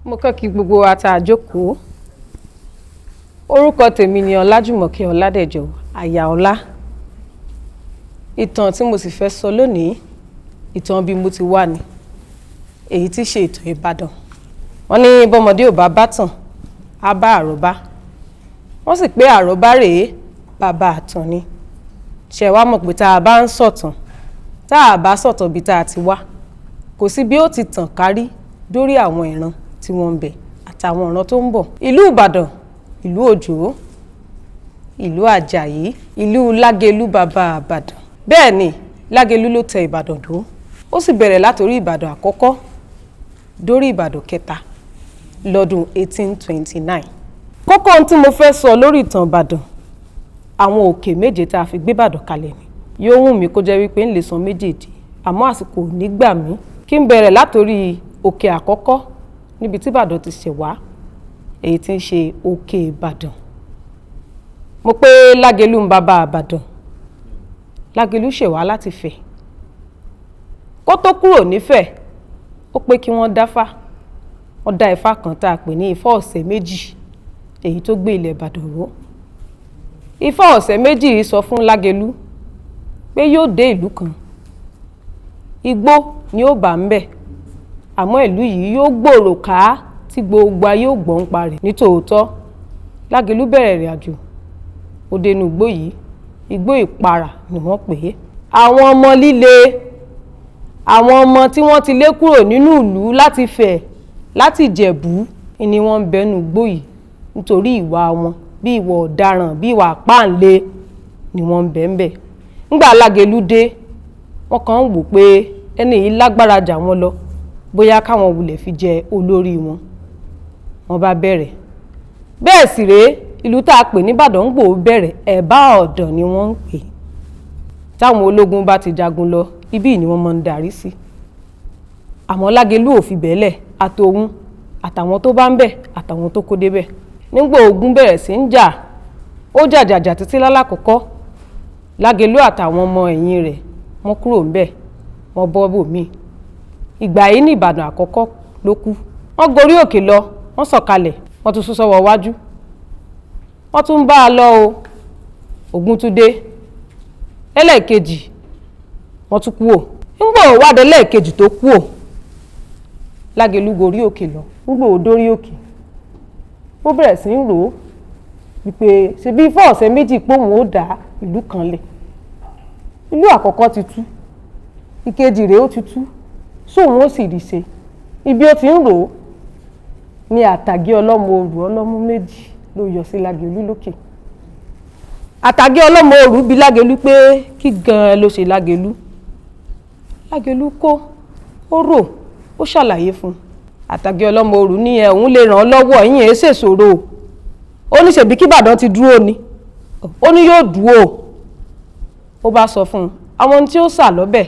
Mo kọ́ kí gbogbo wa tá a jókòó. Orúkọ tèmi ni Ọlájùmọ̀kẹ́ Ọládẹ̀jọ Àyàọlá. Ìtàn tí mo sì fẹ́ sọ lónìí, ìtàn bí mo ti wà ní, èyí tí ṣe ìtàn Ìbàdàn. Wọ́n ní bọ́mọdé ò bá bátàn, á bá àrọ́bá. Wọ́n sì pé àrọ́bá rèé, bàbá àtàn ni. Ṣé wá mọ̀ pé tá a bá ń sọ̀tàn, tá a bá sọ̀tàn bí tá a ti wá, kò sí bí ó ti tàn kárí dórí àwọn ìran tí wọ́n ń bẹ àtàwọn ìran tó ń bọ̀. Ìlú Ìbàdàn, ìlú Òjó, ìlú Àjàyí, ìlú Lágelú bàbá Ìbàdàn. Bẹ́ẹ̀ ni, Lágelú ló tẹ Ìbàdàn dó. Ó sì bẹ̀rẹ̀ látorí Ìbàdàn àkọ́kọ́ dórí Ìbàdàn kẹta lọ́dún 1829. Kókó ohun tí mo fẹ́ sọ lórí ìtàn Ìbàdàn, àwọn òkè méje tá a fi gbé Ìbàdàn kalẹ̀ ni. Yóò wù mí kó jẹ́ wípé ń lè san méjèèjì, àmọ́ àsìkò ò ní gbà mí. Kí n bẹ̀rẹ̀ látorí òkè àkọ́kọ́ níbi tí Ìbàdàn ti ṣẹ̀ wá, èyí tí ń ṣe òkè Ìbàdàn. Mo pé Lágelú ń bàbá Ìbàdàn. Lágelú ṣẹ̀ wá láti Ifẹ̀. Kó tó kúrò nífẹ̀, ó pé kí wọ́n dáfá. Wọ́n dá ifá kan tá a pè ní Ifá ọ̀sẹ̀ méjì, èyí tó gbé ilẹ̀ Ìbàdàn ró. Ifá ọ̀sẹ̀ méjì yìí sọ fún Lágelú pé yóò dé ìlú kan. Igbó ni ó bá ń bẹ̀, àmọ́ ìlú yìí yóò gbòòrò ká tí gbogbo ayé ò gbọ́ nípa rẹ̀. Nítòótọ́, Lágelú bẹ̀rẹ̀ ìrìn àjò. Ó dénú igbó yìí, igbó ìpara ni wọ́n pè é. Àwọn ọmọ líle, àwọn ọmọ tí wọ́n ti lé kúrò nínú ìlú láti Ifẹ̀, láti Ìjẹ̀bú ni wọ́n ń bẹnu igbó yìí nítorí ìwà wọn, bí ìwà ọ̀daràn, bí ìwà páǹle ni wọ́n ń bẹ ń bẹ̀. Nígbà Lágelú dé, wọ́n kàn ń wò pé ẹni yìí lágbára jà wọ́n lọ, bóyá káwọn wulẹ̀ fi jẹ olórí wọn. Wọ́n bá bẹ̀rẹ̀. Bẹ́ẹ̀ sì rèé, ìlú tá a pè ní Ìbàdàn ń gbò bẹ̀rẹ̀, Ẹ̀bá Ọ̀dàn ni wọ́n ń pè. Táwọn ológun bá ti jagun lọ, ibí ni wọ́n máa ń darí sí. Àmọ́ Lágelú ò fi bẹ́lẹ̀, àtòun àtàwọn tó bá ń bẹ̀ àtàwọn tó kó débẹ̀. Nígbà ogun bẹ̀rẹ̀ sí ń jà, ó jàjàjà títí lálákọ̀ọ́kọ́. Lágelú àtàwọn ọmọ ẹ̀yìn rẹ̀ wọ́n kúrò ńbẹ̀, wọ́n bọ́ bòmíì. Ìgbà yìí ní Ìbàdàn àkọ́kọ́ ló kú. Wọ́n gorí òkè lọ, wọ́n sọ̀kalẹ̀, wọ́n tún sún sọ́wọ́ wájú. Wọ́n tún bá a lọ o. Ogun tún dé. Ẹlẹ́ẹ̀kejì, wọ́n tún kú o. Nígbà ó wá dé lẹ́ẹ̀kejì tó kú o, Lágelú gorí òkè lọ. Nígbà ó dórí òkè, ó bẹ̀rẹ̀ sí ń rò ó wípé ṣe bí Ifá ọ̀sẹ̀ méjì póun ó dá ìlú kan lẹ̀. Ìlú àkọ́kọ́ ti tú, ìkejì rèé ó ti tú, sóun ó sì rí ṣe. Ibi ó ti ń rò ó ní àtàgé ọlọ́mọ òrù ọlọ́mú méjì ló yọ sí Lágelú lókè. Àtàgé ọlọ́mọ òrù bi Lágelú pé kí gan-an ló ṣe Lágelú. Lágelú kó, ó rò, ó ṣàlàyé fún un. Àtàgé ọlọ́mọ òrù ní òun lè ràn án lọ́wọ́, yín èé ṣèṣòro. Ó ní ṣèbí kí Ìbàdàn ti dúró ni. Ó ní yóò dúró. Ó bá sọ fún un àwọn ohun tí ó sà lọ́bẹ̀,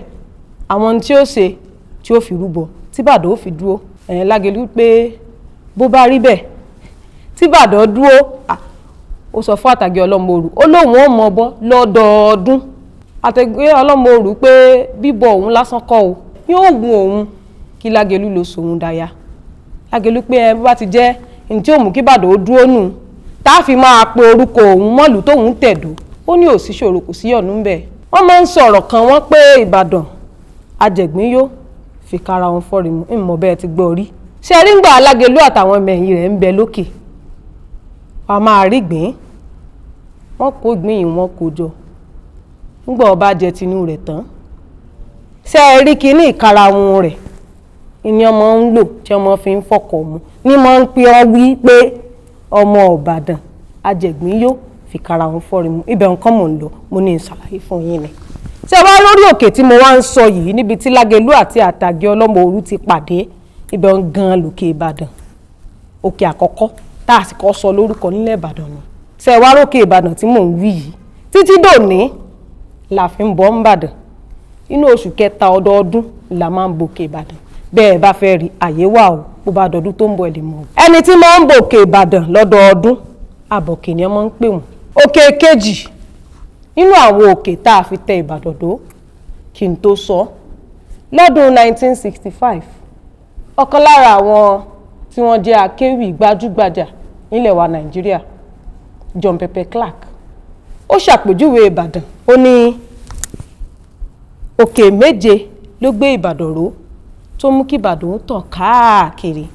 àwọn ohun tí ó ṣe tí ó fi rúbọ tí Ìbàdàn ó fi dúró. Lágelú pé bó bá rí bẹ́ẹ̀ tí Ìbàdàn dúró, ó sọ fún àtàgé ọlọ́mọ òrù, ó lóun ó mọ bọ́ lọ́dọọdún. Àtàgé ọlọ́mọ òrù pé bíbọ òun lásán kọ́ o, yóò wù òun kí Lágelú ló sòun dáyà. Lágelú pé bó bá ti jẹ́ ní tí ó mú kí Ìbàdàn ó dúró nù, tá a fi máa pe orúkọ òun mọ́lù tóun tẹ̀dó. Ó ní òsì ṣòro, kò sí ọ̀nù ńbẹ̀. Wọ́n máa ń sọ̀rọ̀ kan wọ́n pé Ìbàdàn ajẹ̀gbín yó fi kára wọn fọ́rí mu, ìmọ̀ bẹ́ẹ̀ ti gbọ́ rí. Ṣé rí ńgbà Lágelú àtàwọn ọmọ ẹ̀yìn rẹ̀ ń bẹ lókè, wọ́n máa rí gbìn. Wọ́n kó gbìn yìí, wọ́n kó jọ. Nígbà ọba jẹ tinú rẹ̀ tán, ṣé rí kíní ìkarahun rẹ̀ ìní ọmọ ń lò tí ọmọ fi ń fọkọ̀ mu ní mọ́ ń pé ọ wí pé ọmọ Ìbàdàn ajẹ̀gbín yó fi kára wọn fọ́rí mu. Ibẹ̀ nǹkan mò ń lọ, mo ní ìṣàlàyé fún yín ni. Ṣé wá lórí òkè tí mo wá ń sọ yìí, níbi tí Lágelú àti àtàgé ọlọ́mọ òrù ti pàdé, ibẹ̀ gan lòkè Ìbàdàn. Òkè àkọ́kọ́ tá a sì kọ́ sọ lórúkọ nílẹ̀ Ìbàdàn ni. Ṣé wá rókè Ìbàdàn tí mò ń wí yìí, títí dòní la fi ń bọ̀ ń Ìbàdàn. Inú oṣù kẹta ọdọọdún la máa ń bòkè Ìbàdàn. Bẹ́ẹ̀ bá fẹ́ rí àyè wà o, bó bá dọdún tó ń bọ̀ ẹ lè mọ̀. Ẹni tí máa ń bòkè Ìbàdàn lọ́dọọdún, àbọ̀kè ni wọ́n ń pè wọ́n. Òkè kejì nínú àwọn òkè tá a fi tẹ Ìbàdàn dó, kí n tó sọ, lọ́dún 1965, ọ̀kan lára àwọn tí wọ́n jẹ́ akéwì gbajúgbajà nílẹ̀ wa Nàìjíríà, John Pepper Clark, ó ṣàpèjúwe Ìbàdàn, ó ní òkè méje ló gbé Ìbàdàn ró tó mú kí Ìbàdàn tàn káàkiri.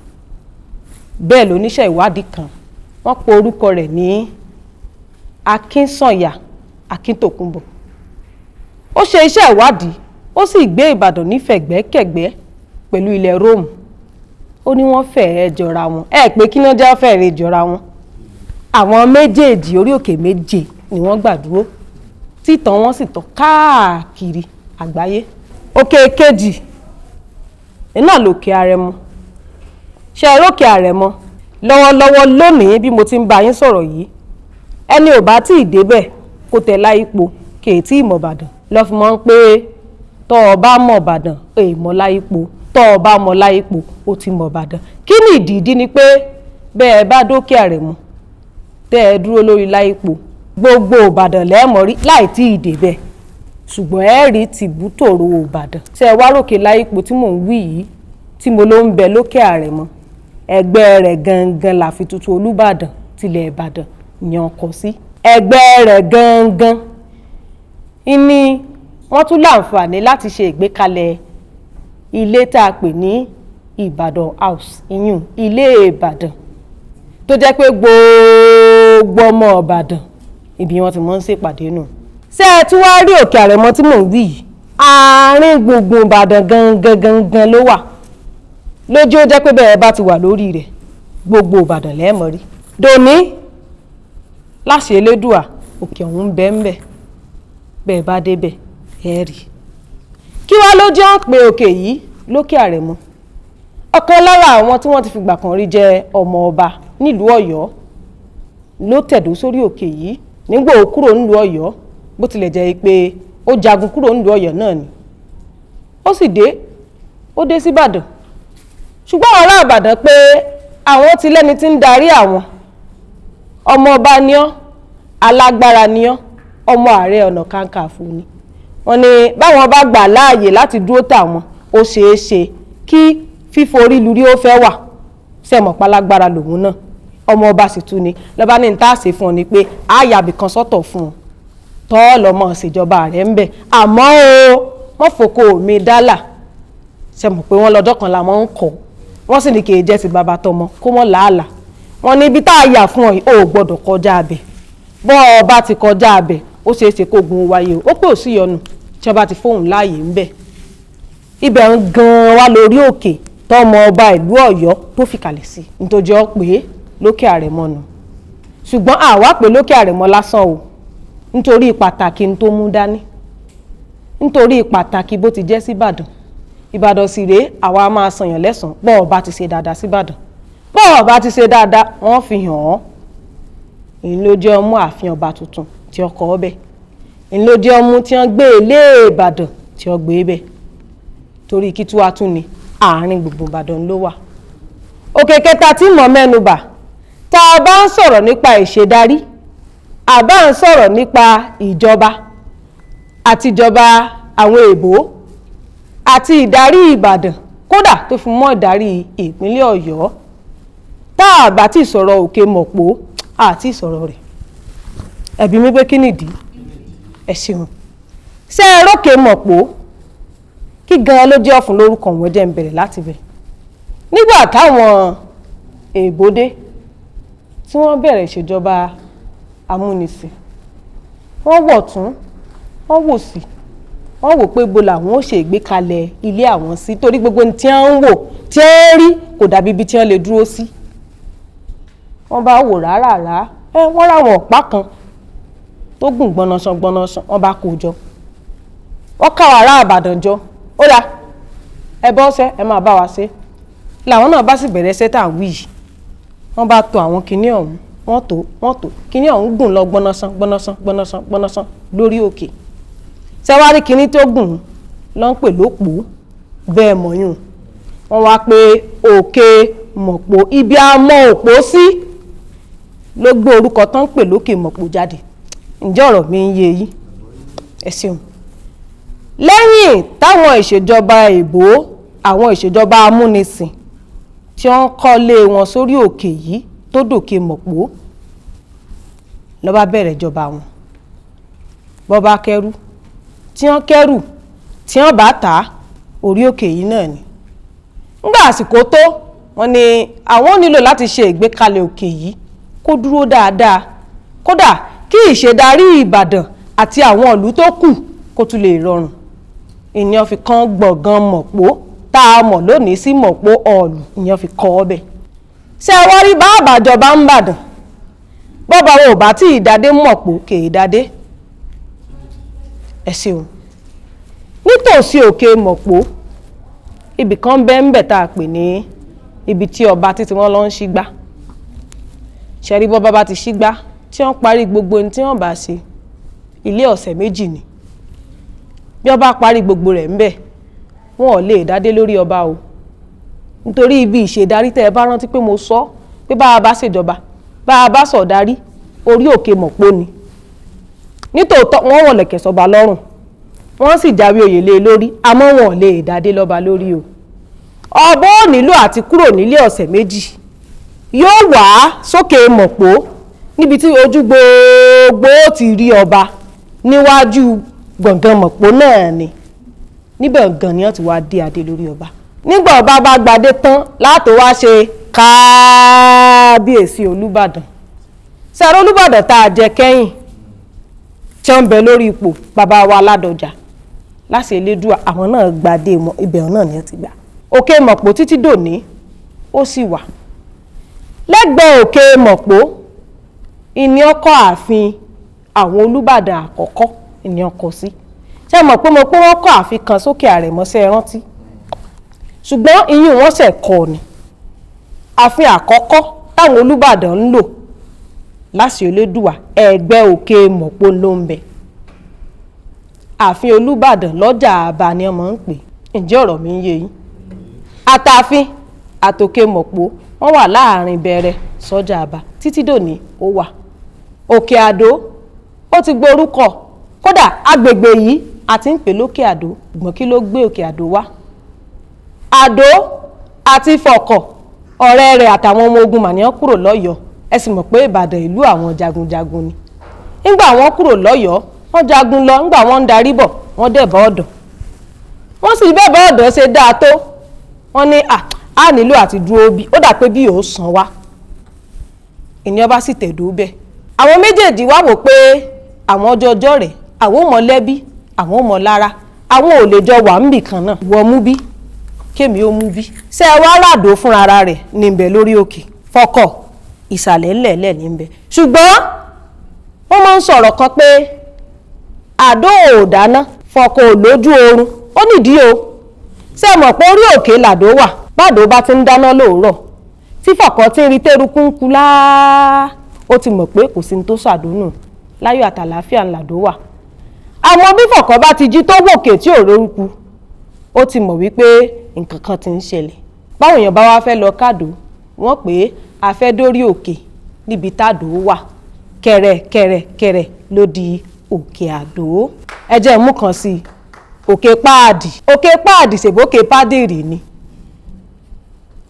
Bẹ́ẹ̀ lóníṣẹ́ ìwádìí kan, wọ́n pe orúkọ rẹ̀ ní Akínsànyà Akíntòkunbọ̀. Ó ṣe iṣẹ́ ìwádìí, ó sì gbé Ìbàdàn nífẹ̀gbẹ́kẹ̀gbẹ́ pẹ̀lú ilẹ̀ Róòmù. Ó ní wọ́n fẹ́ẹ́ jọra wọn. Pé kí ló jẹ́ fẹ́ẹ́ jọra wọn? Àwọn méjèèjì orí òkè méje ni wọ́n gbà dúró, títàn wọn sì tàn káàkiri àgbáyé. Òkè kejì náà lòkè Àrẹ̀mọ. Ṣé ẹ rókè Àrẹ̀mọ? Lọ́wọ́lọ́wọ́ lónìí bí mo ti ń bá yín sọ̀rọ̀ yìí, ẹni ò bá tí ì débẹ̀ kó tẹ̀ láyípo kèétí ìmọ̀ Ìbàdàn lọ́ fi mọ́ ń pé tọ́ ọ bá mọ̀ Ìbàdàn èèmọ̀ láyípo, tọ́ ọ bá mọ̀ láyípo ó ti mọ̀ Ìbàdàn. Kí ni ìdí ni pé bẹ́ẹ̀ bá dókè Àrẹ̀mọ tẹ́ ẹ dúró lórí láyípo, gbogbo Ìbàdàn lẹ́ẹ̀mọ́ rí láì tí ì débẹ̀, ṣùgbọ́n ẹ rí tìbútòrò Ìbàdàn. Ṣé ẹ wá rókè láyípo tí mò ń wí yìí tí mo ló ń bẹ lókè Àrẹ̀mọ, ẹgbẹ́ rẹ̀ gangan láfi tuntun Olúbàdàn tilẹ̀ Ìbàdàn yan kọ sí. Ẹgbẹ́ rẹ̀ gangan ní wọ́n tún láǹfààní láti ṣe ìgbékalẹ̀ ilé tá a pè ní Ìbàdàn House, ìyún ilé Ìbàdàn, tó jẹ́ pé gbogbo ọmọ Ìbàdàn ibi wọn ti mọ́ ń ṣèpàdé nù. Ṣé ẹ tún wá rí òkè Àrẹ̀mọ tí mò ń wí yìí? Àárín gbùngbùn Ìbàdàn gangan ló wà, lójú ó jẹ́ pé bẹ́ẹ̀ bá ti wà lórí rẹ̀ gbogbo Ìbàdàn lẹ́ẹ̀mọ́ rí. Dòní láṣẹ Elédùà òkè ọ̀hún ń bẹ bẹ́ẹ̀ bá débẹ̀ ẹ rí. Kí wá ló jẹ́ pé òkè yìí lókè Àrẹ̀mọ? Ọ̀kan lára àwọn tí wọ́n ti fìgbà kan rí jẹ́ ọmọ ọba nílùú Ọ̀yọ́ ló tẹ̀dó sórí òkè yìí nígbà ó kúrò nílùú Ọ̀yọ́, bó tilẹ̀ jẹ́ pé ó jagun kúrò nílùú Ọ̀yọ́ náà ni. Ó sì dé sí Ìbàdàn, ṣùgbọ́n àwọn ará Ìbàdàn pé àwọn ti lẹ́ni tí ń darí àwọn, ọmọ ọba ni ọ́, alágbára ni ọ́, ọmọ Ààrẹ Ọ̀nà Kakanfò ni. Wọ́n ní báwọn bá gbà láàyè láti dúró tàwọn, ó ṣeé ṣe kí fíforí lórí ó fẹ́ wà, sẹ́mọ̀ pálágbára lòun náà, ọmọ ọba sì tún ni. Lọ́ba ní ta ṣe fún ọ ni pé àyàbì kan sọ́tọ̀ fún ọ tọ́ lọ́mọ ṣèjọba rẹ̀ ń bẹ̀, àmọ́ o wọ́n fòkó mi dálà, sẹ́mọ̀ pé wọ́n lọ́jọ́ kan làwọn ń kọ́, wọ́n sì ní kì í jẹ́ ti bàbá tọmọ kó mọ́ làálàá. Wọ́n ní ibi tá a yà fún ọ yìí ó gbọ́dọ̀ kọjá abẹ, bọ́ ọ bá ti kọjá abẹ ó ṣeé ṣe kó gun wáyé o. Ó pé ò sí yọnu tí wọ́n bá ti fóun láàyè ń bẹ̀. Ibẹ̀ ń gan wá lórí òkè tọmọ ọba ìlú Ọ̀yọ́ tó fi kalẹ̀ sí, nítorí ọ pé lókè Àrẹ̀mọ nù. Ṣùgbọ́n àwa pé lókè Àrẹ̀mọ lásán o, nítorí pàtàkì n tó mú dání, nítorí pàtàkì bó ti jẹ́ sí Ìbàdàn. Ìbàdàn sì rèé, àwa máa sànyàn lẹ́sàn bọ́ ọba ti ṣe dáadáa sí Ìbàdàn, bọ́ ọba ti ṣe dáadáa wọ́n fi hàn ọ́. Ìyẹn ló jẹ́ ọmú ààfin ọba tuntun tí ọkọ̀ ọbẹ̀, ìyẹn ló jẹ́ ọmú tí wọ́n gbé ilé Ìbàdàn tí wọ́n gbé bẹ̀, torí kí tí wàá tún ni àárín gbùngbùn Ìbàdàn ló wà. Òkè kẹta tí mọ̀ mẹ́nubà, tá a bá ń sọ̀rọ̀ nípa ìṣèdarí, àbá ń sọ̀rọ̀ nípa ìjọba àtijọba àwọn èèbó àti ìdarí Ìbàdàn, kódà tó fi mọ́ ìdarí ìpínlẹ̀ Ọ̀yọ́, tá a bá ti sọ̀rọ̀ òkè Mọ̀pó àti ìsọ̀rọ̀ rẹ̀. Ẹ̀bí mi pé kí nìdí? Ẹ ṣeun. Ṣé ẹ rókè Mọ̀pó? Kí gan ló jẹ́ ọ̀fun lórúkọ wọn? Jẹ́ ń bẹ̀rẹ̀ láti bẹ̀. Nígbà táwọn èèbó dé tí wọ́n bẹ̀rẹ̀ ìṣèjọba amúnisìn, wọ́n wọ̀ tún wọ́n wò sí, wọ́n wò pé bo làwọn ó ṣe ìgbékalẹ̀ ilé àwọn sí, torí gbogbo tí wọ́n ń wò tí wọ́n rí kò dàbí ibi tí wọ́n lè dúró sí. Wọ́n bá wò rárá, wọ́n ráwọn ọ̀pá kan tó gùn gbọnaṣan wọ́n bá kó jọ, wọ́n káwọn ará Ìbàdàn jọ, ó dá ẹ bọ́ ṣẹ́ ẹ máa bá wa ṣe. Làwọn náà bá sì bẹ̀rẹ̀ ṣẹ́ tá à ń wí yìí, wọ́n bá to àwọn kinní ọ̀hún, wọ́n tó kinní ọ̀hún gùn lọ gbọnaṣan lórí òkè. Ṣẹ́wárí kinní tó gùn ló ń pè lópò, bẹ́ẹ̀ mọ̀yún. Wọ́n wá pé òkè Mọ̀pó, ibi àmọ́ òpó sí ló gbé orúkọ tán ń pè lókè Mọ̀pó jáde. Ǹjẹ́ ọ̀rọ̀ mi ń yé yín? Ẹ ṣeun. Lẹ́yìn táwọn ìṣèjọba èèbó, àwọn ìṣèjọba amúnisìn tí wọ́n kọ́lé wọn sórí òkè yìí tó dòkè Mọ̀pó ló bá bẹ̀rẹ̀ ìjọba wọn. Bọ́ bá kẹ́rù tí wọ́n bá tà orí òkè yìí náà ni. Nígbà àsìkò tó wọ́n ní àwọn nílò láti ṣe ìgbékalẹ̀ òkè yìí kó dúró dáadáa, kódà kí ìṣèdarí Ìbàdàn àti àwọn ìlú tó kù kó tún lè rọrùn. Ìyẹn fi kan gbọ̀ngàn Mọ̀pó tá a mọ̀ lónìí sí Mọ̀pó ọ̀ọ̀lù, ìyẹn fi kọ́ ọbẹ̀. Ṣé ẹ wá rí bá àbàjọba ń bàdàn bọ́ba wo ò bá tí ìdádé Mọ̀pó kè ìdádé. Ẹ ṣeun. Nítòsí òkè Mọ̀pó ibì kan bẹ́ ń bẹ̀ tá a pè ní ibi tí ọba títí wọ́n lọ ń ṣígbá. Ṣẹ̀rí bọ́ba bá ti ṣígbá tí wọ́n parí gbogbo ohun tí wọ́n bá ṣe, ilé ọ̀sẹ̀ méjì ni. Bí ọba parí gbogbo rẹ̀ ń bẹ̀, wọn ò lè dádé lórí ọba o. Nítorí ibi ìṣèdarí tẹ́ ẹ bá rántí pé mo sọ pé bá a bá ṣèjọba, bá a bá sọ̀darí, orí òkè Mọ̀pó ni. Nítòótọ́ wọ́n wọ̀ lẹ̀kẹ̀ sọba lọ́rùn, wọ́n sì jáwé oyè lé lórí, àmọ́ wọn ò lè dádé lọ́ba lórí o. Ọba ò nílò àti kúrò nílé ọ̀sẹ̀ méjì, yóò wá sókè Mọ̀pó níbi tí ojú gbogbo ti rí ọba níwájú gbọ̀ngàn Mọ̀pó náà ni. Níbẹ̀ gan ni wọ́n ti wá dé adé lórí ọba. Nígbà ọba bá gbadé tán láti wá ṣe kábíyèsí Olúbàdàn. Sẹ́rọ̀ Olúbàdàn tá a jẹ kẹ́yìn tí wọ́n ń bẹ lórí ipò bàbá wa Ládọjà láṣẹ Elédùà, àwọn náà gbadé mọ ibẹ̀ náà ni wọ́n ti gbà. Òkè Mọ̀pó títí dòní ó sì wà. Lẹ́gbẹ̀ẹ́ òkè Mọ̀pó ìní ọkọ̀ ààfin àwọn Olúbàdàn àkọ́kọ́ ìní ọkọ̀ sí. Ṣé mọ̀ pé wọ́n kọ́ ààfin kan sókè Àrẹ̀mọ́sẹ́ rántí? Ṣùgbọ́n ìyún wọn ṣẹ̀ kọ́ ni. Ààfin àkọ́kọ́ táwọn Olúbàdàn ń lò láṣẹ Elédùà ẹ̀gbẹ́ òkè Mọ̀pó ló ń bẹ. Ààfin Olúbàdàn lọ́jà àbá ni ọmọ ń pè. Ǹjẹ́ ọ̀rọ̀ mi ń yé yín? Àtàfin àtòkè Mọ̀pó wọ́n wà láàrin bẹ̀rẹ̀ sọ́jà àbá títí dòní ó wà. Òkè Àdó ó ti gborúkọ, kódà agbègbè yìí a ti ń pè lókè Àdó, ṣùgbọ́n kí ló gbé òkè Àdó wá? Àdó àti Fọ̀kọ̀ ọ̀rẹ́ rẹ̀ àtàwọn ọmọ ogun màníyàn kúrò lọ́yọ̀ọ́. Ẹ sì mọ̀ pé Ìbàdàn ìlú àwọn jagunjagun ni. Nígbà wọ́n kúrò lọ́yọ̀ọ́ wọ́n jagun lọ, nígbà wọ́n ń darí bọ̀ wọ́n dẹ̀bá ọ̀dọ̀. Wọ́n sì bẹ́ẹ̀ ọ̀dọ̀ ṣe dáa tó, wọ́n ní a nílò àti dúró bí ó dà pé bí yóò san wá. Ènìyàn bá sì tẹ̀dó bẹ́ẹ̀. Àwọn méjèèjì wá wò pé àwọn ọjọ́ rẹ̀, àwọn ò mọ lẹ́bí, àwọn ò mọ lára, àwọn ò lè jọ wà níbì kan náà. Wọ́n mú bí, kémi ó mú bí. Ṣé ẹ wá ràdó fúnra rẹ̀ níbẹ̀ lórí òkè? Fọ̀kọ̀ ìsàlẹ̀ ńlẹ̀ẹ́lẹ̀ níbẹ̀. Ṣùgbọ́n wọ́n máa ń sọ̀rọ̀ kan pé Àdó ò dáná, Fọ̀kọ̀ ò lójú oorun. Ó nídìí o. Ṣé ẹ mọ̀ pé orí òkè làdó wà? Bàdó bá ti ń dáná lóòrọ̀, tí Fọ̀kọ̀ ti ń rí tẹ́rùkú ń kú láá, ó ti mọ̀ pé kò sí ní tó ṣàdónù, láyọ̀ àtàlàáfíà ńlàdó wà. Àmọ́ bí Fọ̀kọ̀ bá ti jí tó wòkè tí ò rórúkú, ó ti mọ̀ wípé nǹkan kan ti ń ṣẹlẹ̀. Báwọn èèyàn bá wá fẹ́ lọ kádò, wọ́n pé a fẹ́ dórí òkè níbi tádò wà. Kẹ̀rẹ̀kẹ̀rẹ̀ ló di òkè Àdó. Ẹ jẹ́ mú kan sí i. Òkè Páàdì. Òkè Páàdì ṣèbókè Pádìrì ni.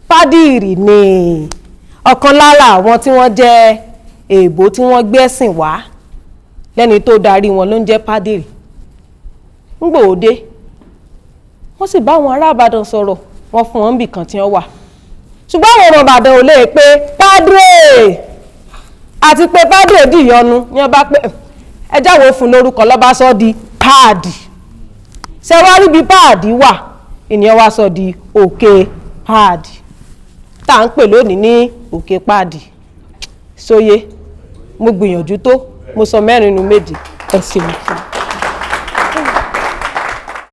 Pádìrì ni ọ̀kan lára àwọn tí wọ́n jẹ́ èèbó tí wọ́n gbé ẹ̀sìn wá. Lẹ́ni tó darí wọn ló ń jẹ́ Pádìrì. Ńgbòde wọ́n sì bá àwọn ará Ìbàdàn sọ̀rọ̀, wọ́n fún wọn bìkan tí wọ́n wà. Ṣùgbọ́n àwọn ọmọ Ìbàdàn ò lè pé Pádìrì àti pé Pádìrì dìyọnu ní ọba pé ẹ jáwọ́ fún lórúkọ lọ́ba sọ di Páàdì. Ṣé wá rí bí Páàdì wà, ènìyàn wá sọ di òkè Páàdì tá à ń pè lónìí ní òkè Páàdì. Sóyé mo gbìyànjú tó, mo sọ mẹ́rin nu méje. Ẹ ṣeun.